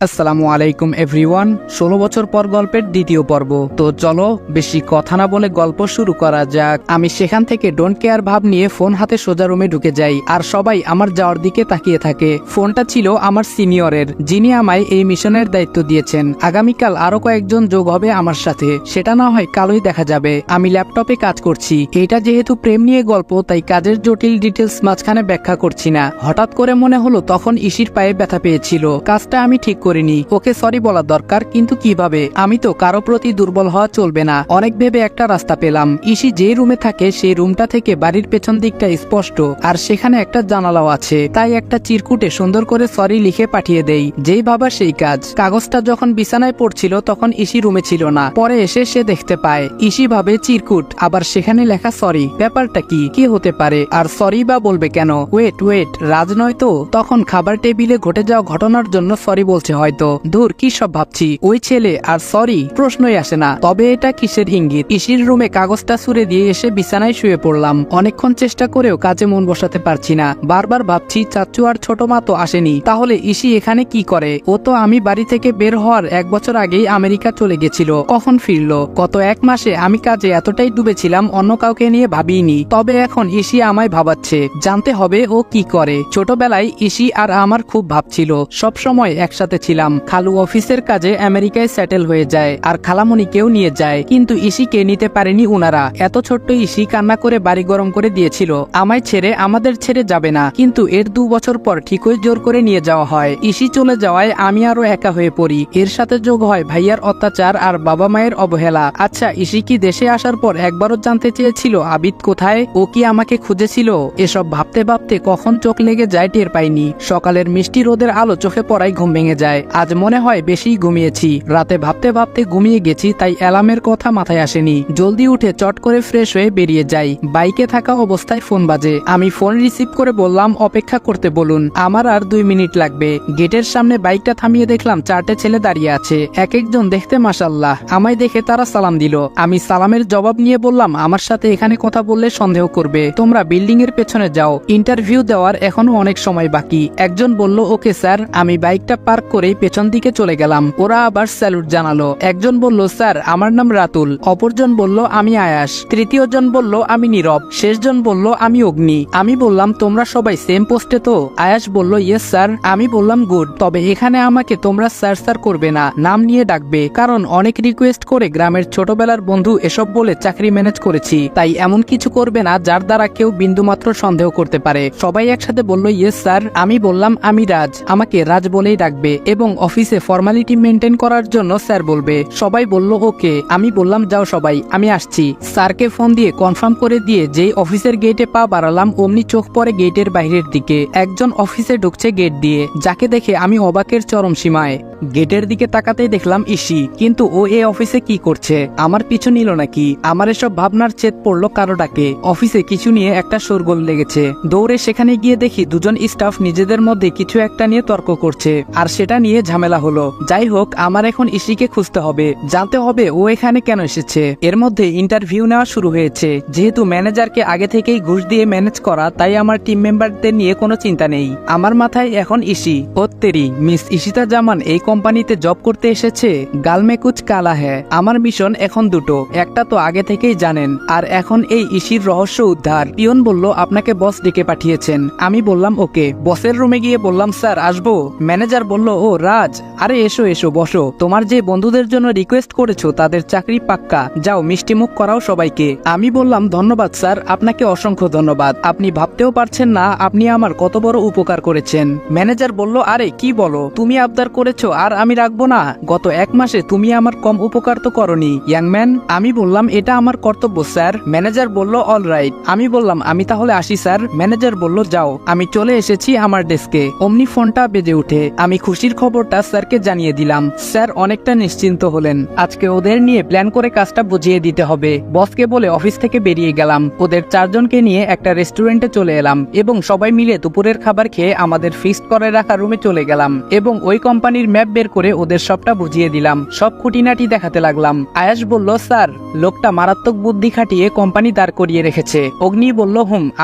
আসসালামু আলাইকুম এভরিওয়ান। 16 বছর পর গল্পের দ্বিতীয় পর্ব। তো চলো বেশি কথা না বলে গল্প শুরু করা যাক। আমি সেখান থেকে ডোন্ট কেয়ার ভাব নিয়ে ফোন হাতে সোজা রুমে ঢুকে যাই, আর সবাই আমার যাওয়ার দিকে তাকিয়ে থাকে। ফোনটা ছিল আমার সিনিয়রের, যিনি আমায় এই মিশনের দায়িত্ব দিয়েছেন। আগামীকাল আরো কয়েকজন যোগ হবে আমার সাথে, সেটা না হয় কালই দেখা যাবে। আমি ল্যাপটপে কাজ করছি। এটা যেহেতু প্রেম নিয়ে গল্প, তাই কাজের জটিল ডিটেলস মাঝখানে ব্যাখ্যা করছি না। হঠাৎ করে মনে হলো তখন ইসির পায়ে ব্যথা পেয়েছিল। কাজটা আমি ঠিক করিনি, ওকে সরি বলা দরকার, কিন্তু কিভাবে? আমি তো কারো প্রতি দুর্বল হওয়া চলবে না। অনেক ভেবে একটা রাস্তা পেলাম। ইসি যে রুমে থাকে সেই রুমটা থেকে বাড়ির পেছন দিকটা স্পষ্ট, আর সেখানে একটা জানালাও আছে। তাই একটা চিরকুটে সুন্দর করে সরি লিখে পাঠিয়ে দেই। যেই ভাবা সেই কাজ। কাগজটা যখন বিছানায় পড়ছিল তখন ইসি রুমে ছিল না। পরে এসে সে দেখতে পায় ইসি ভাবে চিরকুট, আবার সেখানে লেখা সরি। ব্যাপারটা কি হতে পারে? আর সরি বা বলবে কেন? ওয়েট, রাজ নয় তো? তখন খাবার টেবিলে ঘটে যাওয়া ঘটনার জন্য সরি বলছে হয়তো। ধুর, কি সব ভাবছি। ওই ছেলে আর সরি, প্রশ্নই আসে না। তবে এটা কিসের ইঙ্গিত? ইসির রুমে কাগজটা ছুঁড়ে দিয়ে এসে বিছানায় শুয়ে পড়লাম। অনেকক্ষণ চেষ্টা করেও কাজে মন বসাতে পারছি না। বারবার ভাবছি চাচ্চু আর ছোট মা তো আসেনি, তাহলে ইসি এখানে কি করে? ও তো আমি বাড়ি থেকে বের হওয়ার 1 বছর আগেই আমেরিকা চলে গেছিল। কখন ফিরলো? গত 1 মাসে আমি কাজে এতটাই ডুবেছিলাম, অন্য কাউকে নিয়ে ভাবিনি। তবে এখন ইসি আমায় ভাবাচ্ছে। জানতে হবে ও কি করে। ছোটবেলায় ইসি আর আমার খুব ভাবছিল, সব সময় একসাথে ছিলাম। খালু অফিসের কাজে আমেরিকায় সেটেল হয়ে যায়, আর খালামণিকেও নিয়ে যায়, কিন্তু ইসিকে নিতে পারেনি উনারা। এত ছোট্ট ইসি কান্না করে বাড়ি গরম করে দিয়েছিল। আমায় ছেড়ে, আমাদের ছেড়ে যাবে না, কিন্তু এর 2 বছর পর ঠিকই জোর করে নিয়ে যাওয়া হয়। ইসি চলে যাওয়ায় আমি আরো একা হয়ে পড়ি। এর সাথে যোগ হয় ভাইয়ার অত্যাচার আর বাবা মায়ের অবহেলা। আচ্ছা, ইসি কি দেশে আসার পর একবারও জানতে চেয়েছিল আবিদ কোথায়? ও কি আমাকে খুঁজেছিল? এসব ভাবতে ভাবতে কখন চোখ লেগে যায় টের পাইনি। সকালের মিষ্টি রোদের আলো চোখে পড়ায় ঘুম ভেঙে যায়। আজ মনে হয় বেশি ঘুমিয়েছি। রাতে ভাবতে ভাবতে ঘুমিয়ে গেছি, তাই অ্যালার্মের কথা মাথায় আসেনি। জলদি উঠে চট করে ফ্রেশ হয়ে বেরিয়ে যাই। বাইকে থাকা অবস্থায় ফোন বাজে। আমি ফোন রিসিভ করে বললাম অপেক্ষা করতে বলুন, আমার আর 2 মিনিট লাগবে। গেটের সামনে বাইকটা থামিয়ে দেখলাম 4টে ছেলে দাঁড়িয়ে আছে। এক একজন দেখতে মাশাআল্লাহ। আমায় দেখে তারা সালাম দিল। আমি সালামের জবাব নিয়ে বললাম আমার সাথে এখানে কথা বললে সন্দেহ করবে, তোমরা বিল্ডিং এর পেছনে যাও, ইন্টারভিউ দেওয়ার এখনো অনেক সময় বাকি। একজন বলল ওকে স্যার। আমি বাইকটা পার্ক করে পেছন দিকে চলে গেলাম। ওরা আবার স্যালুট জানালো। একজন বলল স্যার আমার নাম রাতুল, অপরজন বলল আমি আয়াস, তৃতীয় জন বলল আমি নীরব, শেষজন বলল আমি অগ্নি। আমি বললাম তোমরা সবাই সেম পোস্টে তো? আয়াস বলল ইয়েস স্যার। আমি বললাম গুড, তবে এখানে আমাকে তোমরা স্যার স্যার করবে না, নাম নিয়ে ডাকবে, কারণ অনেক রিকোয়েস্ট করে গ্রামের ছোটবেলার বন্ধু এসব বলে চাকরি ম্যানেজ করেছি। তাই এমন কিছু করবে না যার দ্বারা কেউ বিন্দুমাত্র সন্দেহ করতে পারে। সবাই একসাথে বলল ইয়েস স্যার। আমি বললাম আমি রাজ, আমাকে রাজ বলেই ডাকবে, এবং অফিসে ফর্মালিটি মেনটেন করার জন্য স্যার বলবে। সবাই বলল ওকে। আমি বললাম যাও সবাই, আমি আসছি। স্যারকে ফোন দিয়ে কনফার্ম করে দিয়ে যেই অফিসের গেটে পা বাড়ালাম, অমনি চোখ পড়ে গেটের বাইরের দিকে। একজন অফিসে ঢুকছে গেট দিয়ে, যাকে দেখে আমি অবাকের চরম সীমায়। গেটের দিকে তাকাতেই দেখলাম ইসি, কিন্তু ও এ অফিসে কি করছে? আমার পিছু নিল নাকি? আমার এসব ভাবনার চেত পড়লো কারোটাকে। অফিসে কিছু নিয়ে একটা শোরগোল লেগেছে। দৌড়ে সেখানে গিয়ে দেখি দুজন স্টাফ নিজেদের মধ্যে কিছু একটা নিয়ে তর্ক করছে, আর সেটা নিয়ে ঝামেলা হলো। যাই হোক, আমার এখন ইসিকে খুঁজতে হবে, জানতে হবে ও এখানে কেন এসেছে। এর মধ্যে ইন্টারভিউ নেওয়া শুরু হয়েছে। যেহেতু ম্যানেজারকে আগে থেকেই ঘুষ দিয়ে ম্যানেজ করা, তাই আমার টিম মেম্বারদের নিয়ে কোনো চিন্তা নেই। আমার মাথায় এখন ইসি। ওত্তেরি, মিস ইশিতা জামান এই কোম্পানিতে জব করতে এসেছে। গালমে কুচ কালা হ্যায়। আমার মিশন এখন দুটো, একটা তো আগে থেকেই জানেন, আর এখন এই ইসির রহস্য উদ্ধার। পিয়ন বলল আপনাকে বস ডেকে পাঠিয়েছেন। আমি বললাম ওকে। বসের রুমে গিয়ে বললাম স্যার আসবো? ম্যানেজার বলল ও রাজ, আরে এসো এসো বসো। তোমার যে বন্ধুদের জন্য রিকোয়েস্ট করেছো তাদের চাকরি পাক্কা, যাও মিষ্টি মুখ করাও সবাইকে। আমি বললাম ধন্যবাদ স্যার, আপনাকে অসংখ্য ধন্যবাদ। আপনি ভাবতেও পারছেন না আপনি আমার কত বড় উপকার করেছেন। ম্যানেজার বলল আরে কি বলো, তুমি আবদার করেছো আর আমি রাখবো না? গত 1 মাসে তুমি আমার কম উপকার তো করনি ইয়াংম্যান। আমি বললাম এটা আমার কর্তব্য স্যার। ম্যানেজার বলল অল রাইট। আমি বললাম আমি তাহলে আসি স্যার। ম্যানেজার বলল যাও। আমি চলে এসেছি আমার ডেস্কে। অমনি ফোনটা বেজে উঠে। আমি খুশির খবরটা স্যারকে জানিয়ে দিলাম। স্যার অনেকটা নিশ্চিন্ত হলেন। আজকে ওদের নিয়ে প্ল্যান করে কাজটা বুঝিয়ে দিতে হবে। বসকে বলে অফিস থেকে বেরিয়ে গেলাম। ওদের 4 জনকে নিয়ে একটা রেস্টুরেন্টে চলে এলাম, এবং সবাই মিলে দুপুরের খাবার খেয়ে আমাদের ফিক্সড করে রাখা রুমে চলে গেলাম, এবং ওই কোম্পানির ম্যাপ বের করে ওদের সবটা বুঝিয়ে দিলাম। সব খুঁটিনাটি দেখাতে লাগলাম। আয়াস বলল স্যার লোকটা মারাত্মক বুদ্ধি খাটিয়ে কোম্পানি দাঁড় করিয়ে রেখেছে। অগ্নি বলল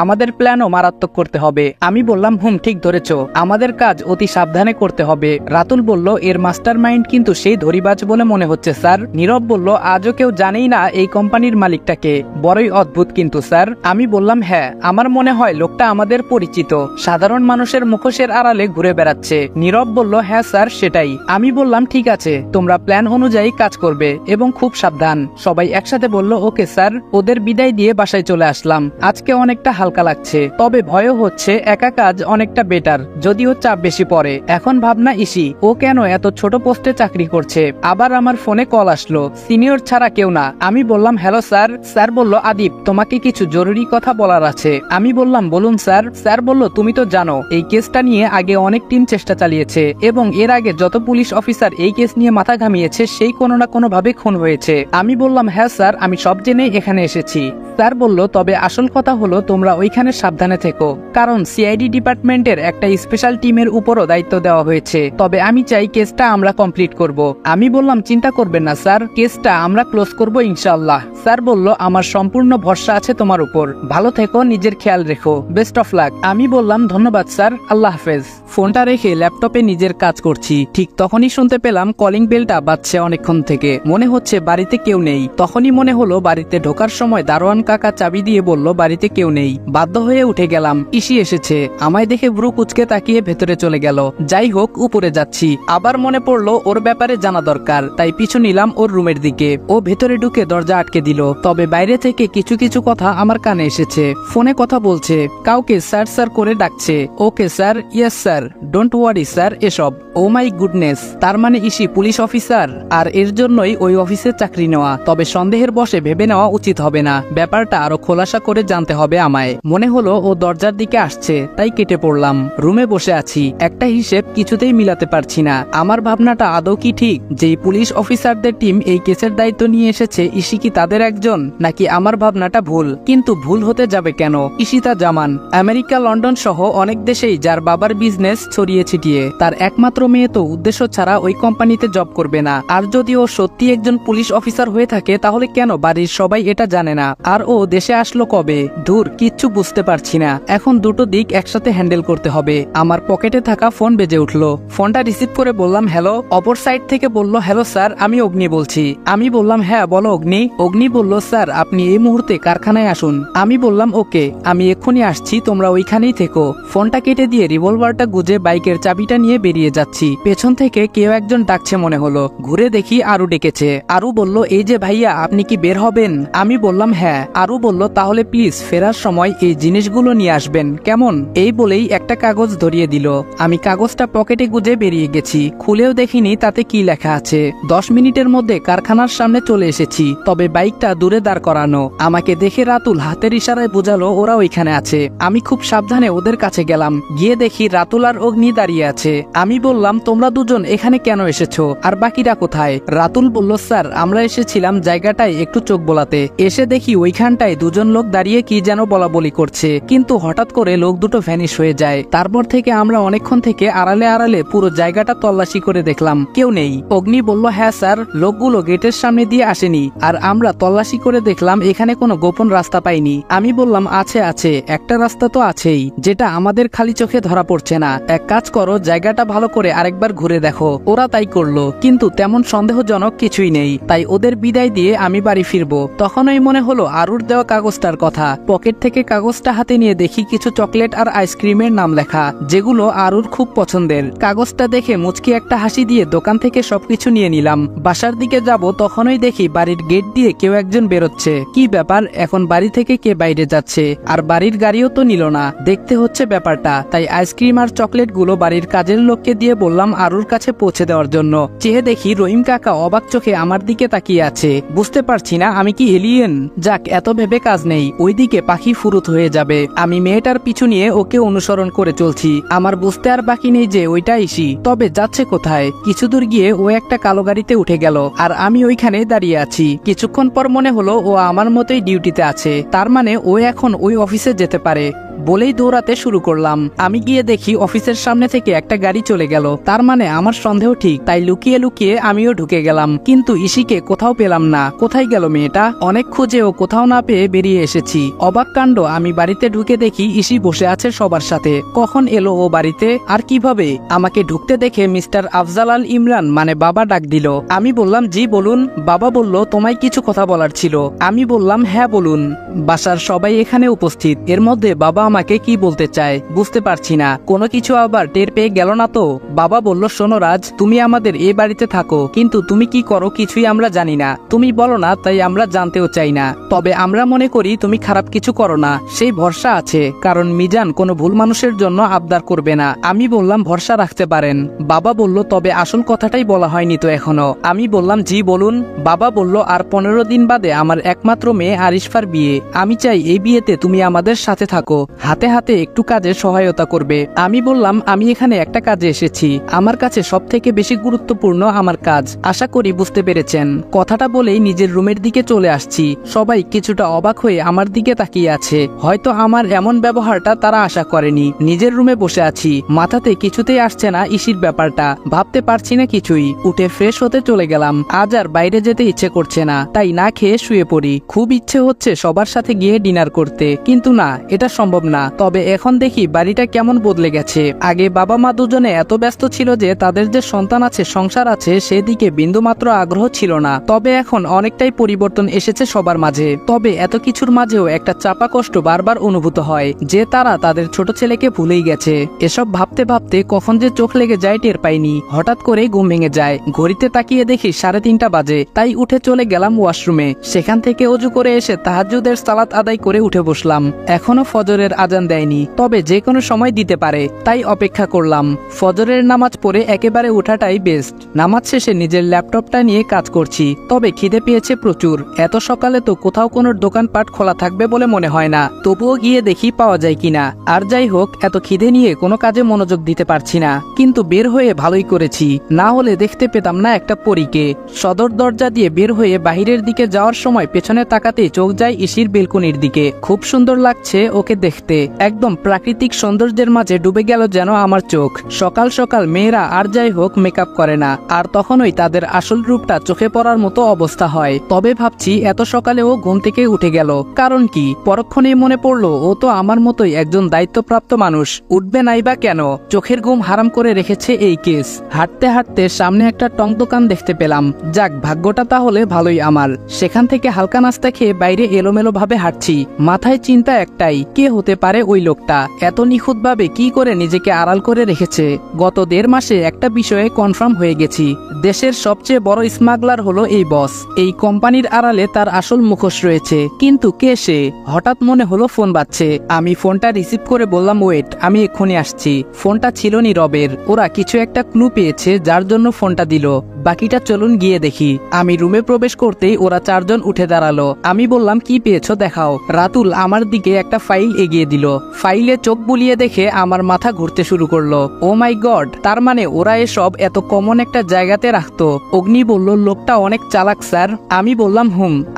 আমাদের প্ল্যানও মারাত্মক করতে হবে। আমি বললাম ঠিক ধরেছ, আমাদের কাজ অতি সাবধানে করতে হবে। রাতুল বলল, এর মাস্টার মাইন্ড কিন্তু সেই ধরিবাজ বলে মনে হচ্ছে স্যার। নীরব বলল, আজও কেউ জানেই না এই কোম্পানির মালিকটাকে, বড়ই অদ্ভুত কিন্তু স্যার। আমি বললাম, হ্যাঁ, আমার মনে হয় লোকটা আমাদের পরিচিত, সাধারণ মানুষের মুখোশের আড়ালে ঘুরে বেড়াচ্ছে। নীরব বলল, হ্যাঁ স্যার, সেটাই। আমি বললাম, ঠিক আছে, তোমরা প্ল্যান অনুযায়ী কাজ করবে এবং খুব সাবধান। সবাই একসাথে বলল, ওকে স্যার। ওদের বিদায় দিয়ে বাসায় চলে আসলাম। আজকে অনেকটা হালকা লাগছে, তবে ভয়ও হচ্ছে। একা কাজ অনেকটা বেটার, যদিও চাপ বেশি পড়ে। এখন ভাবনা ইসি, ও কেন এত ছোট পোস্টে চাকরি করছে। আবার আমার ফোনে কল আসলো, সিনিয়র ছাড়া কেউ না। আমি বললাম, হ্যালো স্যার। স্যার বলল, আদিপ, তোমাকে কিছু জরুরি কথা বলার আছে। আমি বললাম, বলুন স্যার। স্যার বলল, তুমি তো জানো এই কেসটা নিয়ে আগে অনেক টিম চেষ্টা চালিয়েছে এবং এর আগে যত পুলিশ অফিসার এই কেস নিয়ে মাথা ঘামিয়েছে সেই কোনো না কোনো ভাবে খুন হয়েছে। আমি বললাম, হ্যাঁ স্যার, আমি সব জেনে এখানে এসেছি। স্যার বলল, তবে আসল কথা হলো তোমরা ওইখানে সাবধানে থেকো, কারণ সিআইডি ডিপার্টমেন্টের একটা স্পেশাল টিমের উপরও দায়িত্ব দেওয়া হয়েছে। তবে আমি চাই কেসটা আমরা কমপ্লিট করব। আমি বললাম, চিন্তা করবেন না স্যার, কেসটা আমরা ক্লোজ করব ইনশাআল্লাহ। স্যার বলল, আমার সম্পূর্ণ ভরসা আছে তোমার উপর। ভালো থেকো, নিজের খেয়াল রেখো, বেস্ট অফ লাক। আমি বললাম, ধন্যবাদ স্যার, আল্লাহ হাফেজ। ফোনটা রেখে ল্যাপটপে নিজের কাজ করছি। ঠিক তখনই শুনতে পেলাম কলিং বেলটা বাজছে অনেকক্ষণ থেকে। মনে হচ্ছে বাড়িতে কেউ নেই। তখনই মনে হলো বাড়িতে ঢোকার সময় দারোয়ান কাকা চাবি দিয়ে বলল বাড়িতে কেউ নেই। বাধ্য হয়ে উঠে গেলাম। ইসি এসেছে। আমায় দেখে ভ্রু কুচকে তাকিয়ে ভেতরে চলে গেল। যাই হোক, উপরে যাচ্ছি। আবার মনে পড়লো ওর ব্যাপারে জানা দরকার, তাই পিছু নিলাম ওর রুমের দিকে। ও ভেতরে ঢুকে দরজা আটকে দিল। তবে বাইরে থেকে কিছু কিছু কথা আমার কানে এসেছে। ফোনে কথা বলছে, কাউকে স্যার স্যার করে ডাকছে। Okay sir, yes sir, don't worry sir, এসব। ও মাই গুডনেস, তার মানে ইসি পুলিশ অফিসার, আর এর জন্যই ওই অফিসে চাকরি নেওয়া। তবে সন্দেহের বশে ভেবে নেওয়া উচিত হবে না, ব্যাপারটা আরো খোলাসা করে জানতে হবে আমায়। মনে হলো ও দরজার দিকে আসছে, তাই কেটে পড়লাম। রুমে বসে আছি, একটা হিসেব কিছুতেই মিলাতে পারছি না। আমার ভাবনাটা আদৌ কি ঠিক, যেই পুলিশ অফিসারদের টিম এই কেসের দায়িত্ব নিয়ে এসেছে ইসি কি তাদের একজন, নাকি আমার ভাবনাটা ভুল? কিন্তু ভুল হতে যাবে কেন? ইশিতা জামান আমেরিকা, লন্ডন সহ অনেক দেশেই যার বাবার বিজনেস ছড়িয়ে ছিটিয়ে। তার একমাত্র মেয়ে তো উদ্দেশ্য ছাড়া ওই কোম্পানিতে জব করবে না। আর যদি ও সত্যি একজন পুলিশ অফিসার হয়ে থাকে তাহলে কেন বাড়ির সবাই এটা জানে না? আর ও দেশে আসলো কবে? দূর, কিচ্ছু বুঝতে পারছি না। এখন দুটো দিক একসাথে হ্যান্ডেল করতে হবে। আমার পকেটে থাকা ফোন বেজে উঠলো। ফোনটা রিসিভ করে বললাম, হ্যালো। অপর সাইড থেকে বলল, হ্যালো স্যার, আমি অগ্নি বলছি। আমি বললাম, হ্যাঁ বলো অগ্নি। অগ্নি বলল, স্যার আপনি এই মুহূর্তে কারখানায় আসুন। আমি বললাম, ওকে, আমি এক্ষুনি আসছি, তোমরা ওইখানেই থেকো। ফোনটা কেটে দিয়ে রিভলভারটা গুজে বাইকের চাবিটা নিয়ে বেরিয়ে যাচ্ছি। পেছন থেকে কেউ একজন ডাকছে মনে হলো। ঘুরে দেখি আরু ডেকেছে। আরু বলল, এই যে ভাইয়া, আপনি কি বের হবেন? আমি বললাম, হ্যাঁ। আরু বলল, তাহলে প্লিজ ফেরার সময় এই জিনিসগুলো নিয়ে আসবেন, কেমন? এই বলেই একটা কাগজ ধরিয়ে দিল। আমি কাগজটা পকেটে গুজে বেরিয়ে গেছি। খুলেও দেখিনি তাতে কি লেখা আছে। 10 মিনিটের মধ্যে কারখানার সামনে চলে এসেছি, তবে বাইকটা দূরে দাঁড় করানো। আমাকে দেখে রাতুল হাতের ইশারায় বোঝালো ওরা ওইখানে আছে। আমি খুব সাবধানে ওদের কাছে গেলাম। গিয়ে দেখি রাতুল আর অগ্নি দাঁড়িয়ে আছে। আমি বললাম, তোমরা দুজন এখানে কেন এসেছো, আর বাকিরা কোথায়? রাতুল বলল, স্যার আমরা এসেছিলাম জায়গাটায় একটু চোখ বোলাতে। এসে দেখি ওইখানটায় দুজন লোক দাঁড়িয়ে কি যেন বলা বলি করছে, কিন্তু হঠাৎ করে লোক দুটো ভ্যানিশ হয়ে যায়। তারপর থেকে আমরা অনেকক্ষণ থেকে আড়ালে আড়ালে পুরো জায়গাটা তল্লাশি করে দেখলাম, কেউ নেই। অগ্নি বলল, হ্যাঁ স্যার, লোকগুলো গেটের সামনে দিয়ে আসেনি, আর আমরা তল্লাশি করে দেখলাম এখানে কোনো গোপন রাস্তা পাইনি। আমি বললাম, আছে আছে, একটা রাস্তা তো আছেই, যেটা আমাদের খালি চোখে ধরা পড়ছে না। এক কাজ করো, জায়গাটা ভালো করে আরেকবার ঘুরে দেখো। ওরা তাই করলো, কিন্তু তেমন সন্দেহজনক কিছুই নেই। তাই ওদের বিদায় দিয়ে আমি বাড়ি ফিরবো। তখনই মনে হলো আরুর দেওয়া কাগজটার কথা। পকেট থেকে কাগজটা হাতে নিয়ে দেখি কিছু চকলেট আর আইসক্রিমের নাম লেখা, যেগুলো আরুর খুব পছন্দের। কাগজটা দেখে মুচকি একটা হাসি দিয়ে দোকান থেকে সবকিছু নিয়ে নিলাম। বাসার দিকে যাব, তখনই দেখি বাড়ির গেট দিয়ে কেউ একজন বেরোচ্ছে। কি ব্যাপার, এখন বাড়ি থেকে কে বাইরে যাচ্ছে? আর বাড়ির গাড়িও তো নিল না, দেখতে হচ্ছে ব্যাপারটা। তাই আইসক্রিম আর চকলেট গুলো বাড়ির কাজের লোককে দিয়ে বললাম আরুর কাছে পৌঁছে দেওয়ার জন্য। চেয়ে দেখি রহিম কাকা অবাক চোখে আমার দিকে তাকিয়ে আছে। বুঝতে পারছি না আমি কি এলিয়েন? যাক, এত ভেবে কাজ নেই, ওইদিকে পাখি ফুরুত হয়ে যাবে। আমি মেয়েটার পিছু নিয়ে ওকে অনুসরণ করে চলছি। আমার বুঝতে আর বাকি নেই যে ওইটা ইসি, তবে যাচ্ছে কোথায়? কিছু দূর গিয়ে ও একটা কালো গাড়িতে উঠে গেল, আর আমি ওইখানে দাঁড়িয়ে আছি। কিছুক্ষণ পর মনে হলো ও আমার মতোই ডিউটিতে আছে, তার মানে ও এখন ওই অফিসে যেতে পারে। বলেই দৌড়াতে শুরু করলাম। আমি গিয়ে দেখি অফিসের সামনে থেকে একটা গাড়ি চলে গেল। তার মানে আমার সন্দেহ ঠিক, তাই লুকিয়ে লুকিয়ে আমিও ঢুকে গেলাম। কিন্তু ইসিকে কোথাও পেলাম না। কোথায় গেল মেয়েটা? অনেক খুঁজেও কোথাও না পেয়ে বেরিয়ে এসেছি। অবাক কাণ্ড, আমি বাড়িতে ঢুকে দেখি ইসি বসে আছে সবার সাথে। কখন এলো ও বাড়িতে আর কিভাবে? আমাকে ঢুকতে দেখে মিস্টার আফজাল আল ইমরান মানে বাবা ডাক দিল। আমি বললাম জি বলুন। বাবা বলল তোমায় কিছু কথা বলার ছিল। আমি বললাম হ্যাঁ বলুন। বাসার সবাই এখানে উপস্থিত, এর মধ্যে বাবা আমাকে কি বলতে চায় বুঝতে পারছি না। কোনো কিছু আবার টের পেয়ে গেল না তো? বাবা বলল শোনো রাজ, তুমি আমাদের এই বাড়িতে থাকো, কিন্তু তুমি কি করো কিছুই আমরা জানি না। তুমি বলো না তাই আমরা জানতেও চাই না। তবে আমরা মনে করি তুমি খারাপ কিছু করো না, সেই ভরসা আছে, কারণ মিজান কোনো ভুল মানুষের জন্য আবদার করবে না। আমি বললাম ভরসা রাখতে পারেন। বাবা বলল তবে আসল কথাটাই বলা হয়নি তো এখনো। আমি বললাম জি বলুন। বাবা বলল আর 15 দিন বাদে আমার একমাত্র মেয়ে আরিশফার বিয়ে। আমি চাই এই বিয়েতে তুমি আমাদের সাথে থাকো, হাতে হাতে একটু কাজে সহায়তা করবে। আমি বললাম আমি এখানে একটা কাজে এসেছি, আমার কাছে সব থেকে বেশি গুরুত্বপূর্ণ আমার কাজ। আশা করি বুঝতে পেরেছেন। কথাটা বলেই নিজের রুমের দিকে চলে আসছি। সবাই কিছুটা অবাক হয়ে আমার দিকে তাকিয়ে আছে। হয়তো আমার এমন ব্যবহারটা তারা আশা করেনি। নিজের রুমে বসে আছি, মাথাতে কিছুতেই আসছে না ইসির ব্যাপারটা, ভাবতে পারছি না কিছুই। উঠে ফ্রেশ হতে চলে গেলাম। আজ আর বাইরে যেতে ইচ্ছে করছে না, তাই না খেয়ে শুয়ে পড়ি। খুব ইচ্ছে হচ্ছে সবার সাথে গিয়ে ডিনার করতে, কিন্তু না, এটা সম্ভব না। তবে এখন দেখি বাড়িটা কেমন বদলে গেছে। আগে বাবা মা দুজনে এত ব্যস্ত ছিল যে তাদের যে সন্তান আছে, সংসার আছে, সেদিকে বিন্দুমাত্র আগ্রহ ছিল না। তবে এখন অনেকটাই পরিবর্তন এসেছে সবার মাঝে। তবে এত কিছুর মাঝেও একটা চাপা কষ্ট বারবার অনুভূত হয় যে তারা তাদের ছোট ছেলেকে ভুলেই গেছে। এসব ভাবতে ভাবতে কখন যে চোখ লেগে যায় টের পাইনি। হঠাৎ করে ঘুম ভেঙে যায়। ঘড়িতে তাকিয়ে দেখি 3:30 বাজে। তাই উঠে চলে গেলাম ওয়াশরুমে। সেখান থেকে ওযু করে এসে তাহাজ্জুদের সালাত আদায় করে উঠে বসলাম। এখনো ফজরের আজান দেয়নি, তবে যে কোনো সময় দিতে পারে, তাই অপেক্ষা করলাম। ফজরের নামাজ পড়ে একেবারে ওঠাটাই বেস্ট। নামাজ শেষে নিজের ল্যাপটপটা নিয়ে কাজ করছি। তবে খিদে পেয়েছে প্রচুর। এত সকালে তো কোথাও কোনো দোকানপাট খোলা থাকবে বলে মনে হয় না। তবুও গিয়ে দেখি পাওয়া যায় কিনা। আর যাই হোক, এত খিদে নিয়ে কোনো কাজে মনোযোগ দিতে পারছি না। কিন্তু বের হয়ে ভালোই করেছি, না হলে দেখতে পেতাম না একটা পরীকে। সদর দরজা দিয়ে বের হয়ে বাহিরের দিকে যাওয়ার সময় পেছনে তাকাতেই চোখ যায় ইসির বেলকনির দিকে। খুব সুন্দর লাগছে ওকে দেখতে। একদম প্রাকৃতিক সৌন্দর্যের মাঝে ডুবে গেল যেন আমার চোখ। সকাল সকাল মেয়েরা আর যাই হোক মেকআপ করে না, আর তখনই তাদের আসল রূপটা চোখে পড়ার মতো অবস্থা হয়। তবে ভাবছি এত সকালেও ঘুম থেকে উঠে গেল, কারণ কি? পরক্ষণেই মনে পড়লো ও তো আমার মতোই একজন দায়িত্বপ্রাপ্ত মানুষ, উঠবে নাই বা কেন? চোখের ঘুম হারাম করে রেখেছে এই কেস। হাঁটতে হাঁটতে সামনে একটা টং দোকান দেখতে পেলাম। যাক, ভাগ্যটা তাহলে ভালোই আমার। সেখান থেকে হালকা নাস্তা খেয়ে বাইরে এলোমেলো ভাবে হাঁটছি। মাথায় চিন্তা একটাই, কে হতে পারে ওই লোকটা? এত নিখুঁতভাবে কি করে নিজেকে আড়াল করে রেখেছে? গত 1.5 মাসে একটা বিষয়ে কনফার্ম হয়ে গেছি, দেশের সবচেয়ে বড় স্মাগলার হলো এই বস। এই কোম্পানির আড়ালে তার আসল মুখোশ রয়েছে। কিন্তু কে সে? হঠাৎ মনে হলো ফোন বাজছে। আমি ফোনটা রিসিভ করে বললাম ওয়েট, আমি এক্ষুনি আসছি। ফোনটা ছিল নীরবের। ওরা কিছু একটা ক্লু পেয়েছে যার জন্য ফোনটা দিল। বাকিটা চলুন গিয়ে দেখি। আমি রুমে প্রবেশ করতেই ওরা 4 জন উঠে দাঁড়ালো। আমি বললাম কি পেয়েছো দেখাও। রাতুল আমার দিকে একটা ফাইল এগিয়ে দিল। ফাইলে চোখ বুলিয়ে দেখে আমার মাথা ঘুরতে শুরু করলো। ও মাই গড, তার মানে ওরা এসব এত কমন একটা জায়গাতে রাখতো। অগ্নি বলল লোকটা অনেক চালাক স্যার। আমি বললাম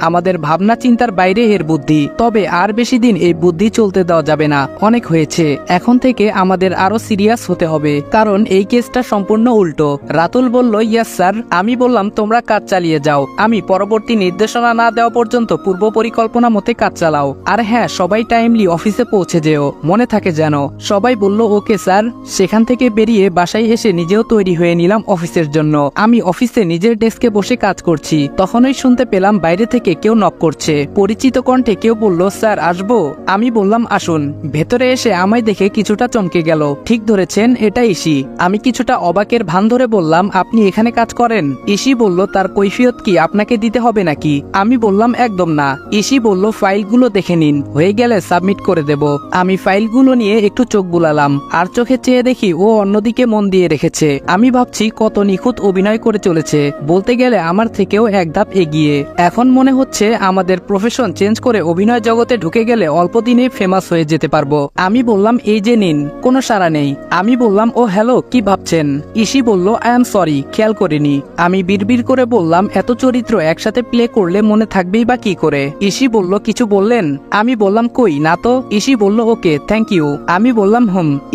আমাদের ভাবনা চিন্তার বাইরে এর বুদ্ধি। তবে আর বেশি দিন এই বুদ্ধি চলতে দেওয়া যাবে না, অনেক হয়েছে। এখন থেকে আমাদের আরো সিরিয়াস হতে হবে, কারণ এই কেসটা সম্পূর্ণ উল্টো। রাতুল বলল ইয়েস স্যার। আমি বললাম তোমরা কাজ চালিয়ে যাও, আমি পরবর্তী নির্দেশনা না দেওয়া পর্যন্ত পূর্ব পরিকল্পনা মতে কাজ চালাও। আর হ্যাঁ, সবাই টাইমলি অফিসে পৌঁছে যেও, মনে থাকে যেন। সবাই বলল ওকে স্যার। সেখান থেকে বেরিয়ে বাসায় এসে নিজেও তৈরি হয়ে নিলাম অফিসের জন্য। আমি অফিসে নিজের ডেস্কে বসে কাজ করছি, তখনই শুনতে পেলাম বাইরে থেকে কেউ নক করছে। পরিচিত কণ্ঠে কেউ বলল স্যার আসবো? আমি বললাম আসুন। ভেতরে এসে আমায় দেখে কিছুটা চমকে গেল। ঠিক ধরেছেন, এটা ইসি। আমি কিছুটা অবাকের ভান ধরে বললাম আপনি এখানে কাজ করেন? ইসি বলল তার কৈফিয়ত কি আপনাকে দিতে হবে নাকি? আমি বললাম একদম না। ইসি বলল ফাইলগুলো দেখে নিন, হয়ে গেলে সাবমিট করে দেব। আমি ফাইলগুলো নিয়ে একটু চোখ বুলালাম, আর চোখে চেয়ে দেখি ও অন্যদিকে মন দিয়ে রেখেছে। আমি ভাবছি কত নিখুঁত অভিনয় করে চলেছে, বলতে গেলে আমার থেকেও এক ধাপ এগিয়ে। এখন মনে হচ্ছে আমাদের প্রফেশন চেঞ্জ করে অভিনয় জগতে ঢুকে গেলে অল্প দিনে ফেমাস হয়ে যেতে পারবো। আমি বললাম এই যে নিন। কোনো সাড়া নেই। আমি বললাম ও হ্যালো, কি ভাবছেন? ইসি বলল আই এম সরি, খেয়াল করিনি। আমি বিড়বিড় করে বললাম এত চরিত্র একসাথে প্লে করলে মনে থাকবেই বা কি করে? ইসি বলল কিছু বললেন? আমি বললাম কই না তো। ইসি ইসি বলল ওকে থ্যাংক ইউ। আমি বললাম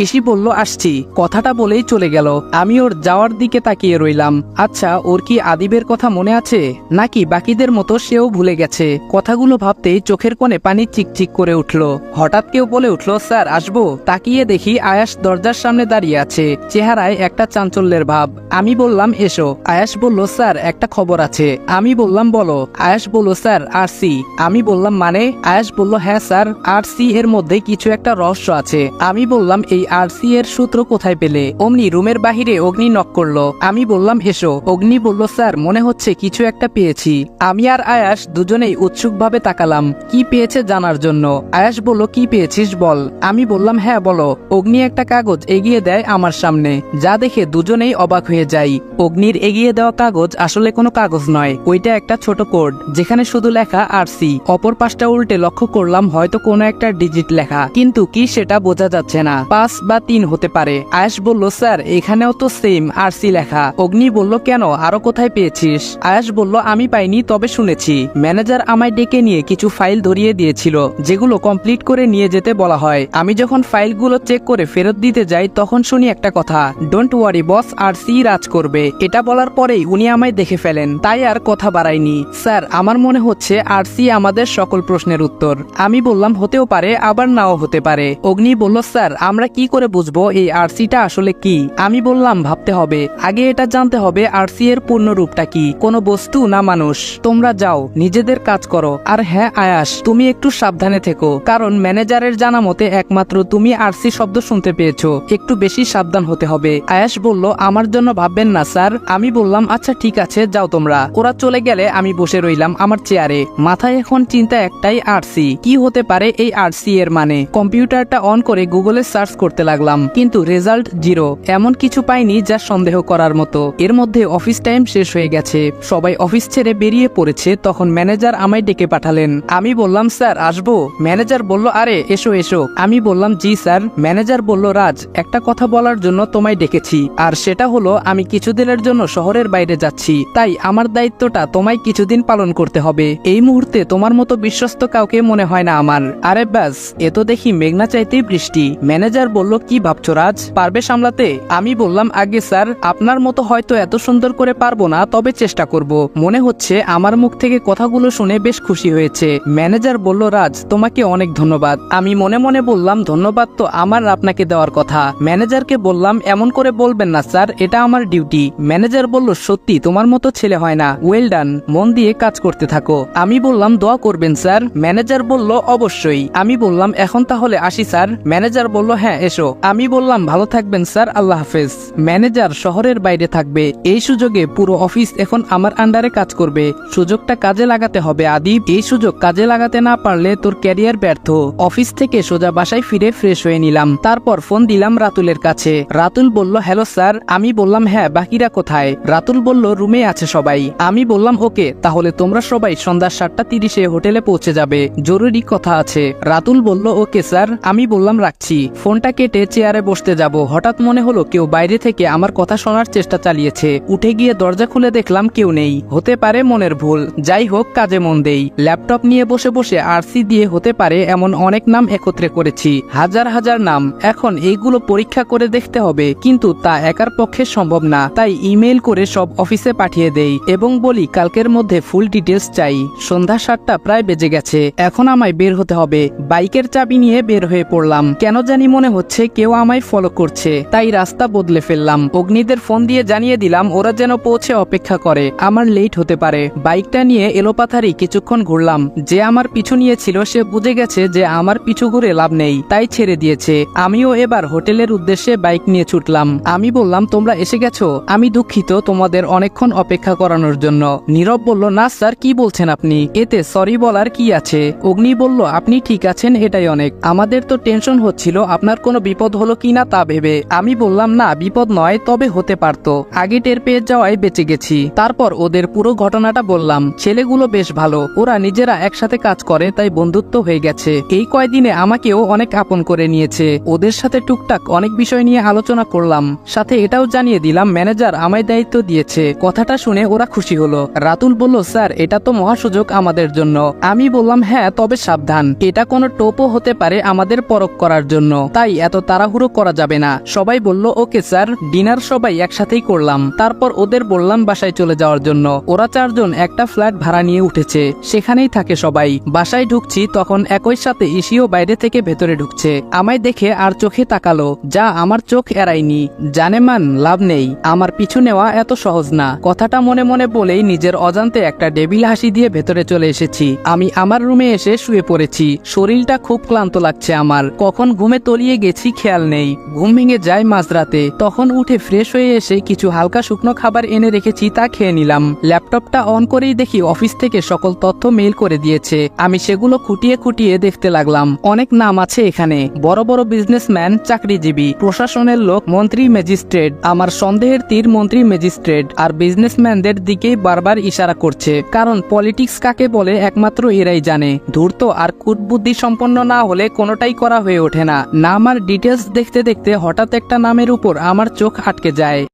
ইসি বলল আসছি, কথাটা বলেই চলে গেল। আমি ওর যাওয়ার দিকে তাকিয়ে রইলাম। আচ্ছা, ওর কি আদিবের কথা মনে আছে নাকি বাকিদের মতো সেও ভুলে গেছে? কথাগুলো ভাবতেই চোখের কোণে পানি চিকচিক করে উঠল। হঠাৎ কেউ বলে উঠল, স্যার আসবো? তাকিয়ে দেখি আয়াস দরজার সামনে দাঁড়িয়ে আছে, চেহারায় একটা চাঞ্চল্যের ভাব। আমি বললাম এসো। আয়াস বলল, স্যার একটা খবর আছে। আমি বললাম বলো। আয়াস বলল, স্যার আরসি। আমি বললাম মানে? আয়াস বলল, হ্যাঁ স্যার, আরসি এর মধ্যে কিছু একটা রহস্য আছে। আমি বললাম এই আরসি এর সূত্র কোথায় পেলে? অমনি রুমের বাহিরে অগ্নি নক করলো। আমি বললাম এসো। অগ্নি বলল, স্যার মনে হচ্ছে কিছু একটা পেয়েছি। আমি আর আয়াস দুজনেই উৎসুকভাবে তাকালাম কি পেয়েছে জানার জন্য। আয়াস বলল, কি পেয়েছিস বল। আমি বললাম হ্যাঁ বলো। অগ্নি একটা কাগজ এগিয়ে দেয় আমার সামনে, যা দেখে দুজনেই অবাক হয়ে যাই। অগ্নির এগিয়ে দেওয়া কাগজ আসলে কোনো কাগজ নয়, ওইটা একটা ছোট কোড যেখানে শুধু লেখা আরসি। অপর পাশটা উল্টে লক্ষ্য করলাম হয়তো কোনো একটা ডিজিট লেখা, কিন্তু কি সেটা বোঝা যাচ্ছে না। 5 বা 3 হতে পারে। আয়াস বলল, স্যার এখানেও তো সেম আরসি লেখা। অগ্নি বলল, কেন, আরো কোথায় পেয়েছিস? আয়াস বলল, আমি পাইনি, তবে শুনেছি ম্যানেজার আমায় ডেকে নিয়ে কিছু ফাইল ধরিয়ে দিয়েছিল যেগুলো কমপ্লিট করে নিয়ে যেতে বলা হয়। আমি যখন ফাইলগুলো চেক করে ফেরত দিতে যাই তখন শুনি একটা কথা, ডোন্ট ওয়ারি বস, আরসি রাজ করবে। এটা বলার পরেই উনি আমায় দেখে ফেলেন, তাই আর কথা বাড়াইনি। স্যার আমার মনে হচ্ছে আরসি আমাদের সকল প্রশ্নের উত্তর। আমি বললাম হতেও পারে, আবার নাও হতে পারে। অগ্নি বলল, স্যার আমরা কি করে বুঝবো এই আরসিটা আসলে কি? আমি বললাম ভাবতে হবে, আগে এটা জানতে হবে আরসি এর পূর্ণ রূপটা কি, কোনো বস্তু না মানুষ। তোমরা যাও নিজেদের কাজ করো। আর হ্যাঁ আয়াস, তুমি একটু সাবধানে থেকো, কারণ ম্যানেজারের জানা মতে একমাত্র তুমি আরসি শব্দ শুনতে পেয়েছো, একটু বেশি সাবধান হতে হবে। আয়াস বলল, আমার জন্য ভাববেন না স্যার। আমি বললাম আচ্ছা ঠিক আছে, যাও তোমরা। ওরা চলে গেলে আমি বসে রইলাম আমার চেয়ারে। মাথায় এখন চিন্তা একটাই, আরসি কি হতে পারে? এই আরসি এর মানে? কম্পিউটারটা অন করে গুগলে সার্চ করতে লাগলাম, কিন্তু রেজাল্ট 0। এমন কিছু পাইনি যা সন্দেহ করার মতো। এর মধ্যে অফিস টাইম শেষ হয়ে গেছে, সবাই অফিস ছেড়ে বেরিয়ে পড়েছে। তখন ম্যানেজার আমায় ডেকে পাঠালেন। আমি বললাম স্যার আসবো? ম্যানেজার বলল, আরে এসো এসো। আমি বললাম জি স্যার। ম্যানেজার বলল, রাজ একটা কথা বলার জন্য তোমায় ডেকেছি, আর সেটা হলো আমি কিছুদিনের জন্য শহরের বাইরে যাচ্ছি, তাই আমার দায়িত্বটা তোমায় কিছুদিন পালন করতে হবে। এই মুহূর্তে তোমার মতো বিশ্বস্ত কাউকে মনে হয় না আমার। আরে ব্যাস, এ তো দেখি মেঘনা চাইতেই বৃষ্টি। ম্যানেজার বলল, কি ভাবছো রাজ, পারবে সামলাতে? আমি বললাম আগে স্যার, আপনার মতো হয়তো এত সুন্দর করে পারবো না, তবে চেষ্টা করব। মনে হচ্ছে আমার মুখ থেকে কথাগুলো শুনে বেশ খুশি হয়েছে। ম্যানেজার বলল, রাজ তোমাকে অনেক ধন্যবাদ। আমি মনে মনে বললাম ধন্যবাদ তো আমার আপনাকে দেওয়ার কথা। ম্যানেজারকে বললাম, এমন করে বলবেন না স্যার, এটা আমার ডিউটি। ম্যানেজার বলল, সত্যি তোমার মতো ছেলে হয় না, ওয়েল ডান, মন দিয়ে কাজ করতে থাকো। আমি বললাম দোয়া করবেন স্যার। ম্যানেজার বলল, অবশ্যই। আমি বললাম এখন তাহলে আসি স্যার। ম্যানেজার বলল, হ্যাঁ এসো। আমি বললাম ভালো থাকবেন স্যার, আল্লাহ হাফেজ। ম্যানেজার শহরের বাইরে থাকবে, এই সুযোগে পুরো অফিস এখন আমার আন্ডারে কাজ করবে। সুযোগটা কাজে লাগাতে হবে আদিব, এই সুযোগ কাজে লাগাতে না পারলে তোর ক্যারিয়ার ব্যর্থ। অফিস থেকে সোজা বাসায় ফিরে ফ্রেশ হয়ে নিলাম, তারপর ফোন দিলাম রাতুলের কাছে। রাতুল বলল, হ্যালো স্যার। আমি বললাম হ্যাঁ, বাকিরা কোথায়? রাতুল বলল, রুমে আছে সবাই। আমি বললাম ওকে, তাহলে তোমরা সবাই সন্ধ্যা 7:30-এ হোটেলে পৌঁছে যাবে, জরুরি কথা আছে। রাতুল বলল, ওকে স্যার। আমি বললাম রাখছি। ফোনটা কেটে চেয়ারে বসতে যাব, হঠাৎ মনে হলো কেউ বাইরে থেকে আমার কথা শোনার চেষ্টা চালিয়েছে। উঠে গিয়ে দরজা খুলে দেখলাম কেউ নেই, হতে পারে মনের ভুল। যাই হোক, কাজে মন দেই। ল্যাপটপ নিয়ে বসে বসে আরসি দিয়ে হতে পারে এমন অনেক নাম একত্রে করেছি, হাজার হাজার নাম। এখন এইগুলো পরীক্ষা করে দেখতে হবে, কিন্তু তা একার পক্ষে সম্ভব না। তাই ইমেল করে সব অফিসে পাঠিয়ে দেই এবং বলি কালকের মধ্যে ফুল ডিটেলস চাই। সন্ধ্যা 7টা প্রায় বেজে গেছে, এখন আমায় বের হতে হবে। বাইকের চাবি নিয়ে বের হয়ে পড়লাম। কেন জানি মনে হচ্ছে কেউ আমায় ফলো করছে, তাই রাস্তা বদলে ফেললাম। অগ্নিদের ফোন দিয়ে জানিয়ে দিলাম ওরা যেন পৌঁছে অপেক্ষা করে, আমার লেট হতে পারে। বাইকটা নিয়ে এলোপাথারি কিছুক্ষণ ঘুরলাম। যে আমার পিছু নিয়েছিল সে বুঝে গেছে যে আমার পিছু ঘুরে লাভ নেই, তাই ছেড়ে দিয়েছে। আমিও এবার হোটেলের উদ্দেশ্যে বাইক নিয়ে ছুটলাম। আমি বললাম, তোমরা এসে গেছো? আমি দুঃখিত তোমাদের অনেকক্ষণ অপেক্ষা করানোর জন্য। নীরব বলল, না স্যার, কি বলছেন আপনি, এতে সরি বলার কি আছে? অগ্নি বলল, আপনি ঠিক আছেন এটাই অনেক। আমাদের তো টেনশন হচ্ছিল আপনার কোনো বিপদ হলো কিনা তা ভেবে। আমি বললাম, না বিপদ নয়, তবে হতে পারতো, আগে টের পেয়ে যাওয়ায় বেঁচে গেছি। তারপর ওদের পুরো ঘটনাটা বললাম। ছেলেগুলো বেশ ভালো, ওরা নিজেরা একসাথে কাজ করে, তাই বন্ধুত্ব হয়ে গেছে। এই কয়দিনে আমাকেও অনেক আপন করে নিয়েছে। ওদের সাথে টুকটাক অনেক বিষয় নিয়ে আলোচনা করলাম, সাথে এটাও জানিয়ে দিলাম ম্যানেজার আমায় দায়িত্ব দিয়েছে। কথাটা শুনে ওরা খুশি হলো। রাতুল বলল, স্যার এটা তো মহা সুযোগ আমাদের জন্য। আমি বললাম, হ্যাঁ তবে সাবধান, এটা কোনো টোপও হতে পারে আমাদের পরখ করার জন্য, তাই এত তাড়াহুড়ো করা যাবে না। সবাই বলল ওকে স্যার। ডিনার সবাই একসাথেই করলাম, তারপর ওদের বললাম বাসায় চলে যাওয়ার জন্য। ওরা 4 জন একটা ফ্ল্যাট ভাড়া নিয়ে উঠেছে, সেখানেই থাকে সবাই। বাসায় ঢুকছি তখন একই সাথে ইসিও বাইরে থেকে ভেতরে ঢুকছে। আমায় দেখে আর চোখে তাকালো, যা আমার চোখ এড়ায়নি। জানেমান লাভ নেই, আমার পিছু নেওয়া এত সহজ না। কথাটা মনে মনে বলেই নিজের অজান্তে একটা ডেভিল হাসি দিয়ে ভেতরে চলে এসেছি। আমি আমার রুমে এসে শুয়ে পড়েছি। শরীরটা খুব ক্লান্ত লাগছে আমার। কখন ঘুমে তলিয়ে গেছি খেয়াল নেই। ঘুম ভেঙে যায় মাঝরাতে। তখন উঠে ফ্রেশ হয়ে এসে কিছু হালকা শুকনো খাবার এনে রেখেছি, তা খেয়ে নিলাম। ল্যাপটপটা অন করেই দেখি অফিস থেকে সকল তথ্য মেইল করে দিয়েছে। আমি সেগুলো খুঁটিয়ে খুঁটিয়ে দেখতে লাগলাম। অনেক নাম আছে এখানে, বড় বড় বিজনেসম্যান, চাকরিজীবী, প্রশাসনের লোক, মন্ত্রী, ম্যাজিস্ট্রেট। আমার সন্দেহের তীর মন্ত্রী, ম্যাজিস্ট্রেট আর বিজনেসম্যানদের দিকেই বারবার ইশারা করছে, কারণ পলিটিক্স কাকে বলে একমাত্র এরাই জানে। ধূর্ত আর কুটবুদ্ধি সম্পন্ন না হলে কোনোটাই করা হয়ে ওঠে না। নাম আর ডিটেলস দেখতে দেখতে হঠাৎ একটা নামের উপর আমার চোখ আটকে যায়।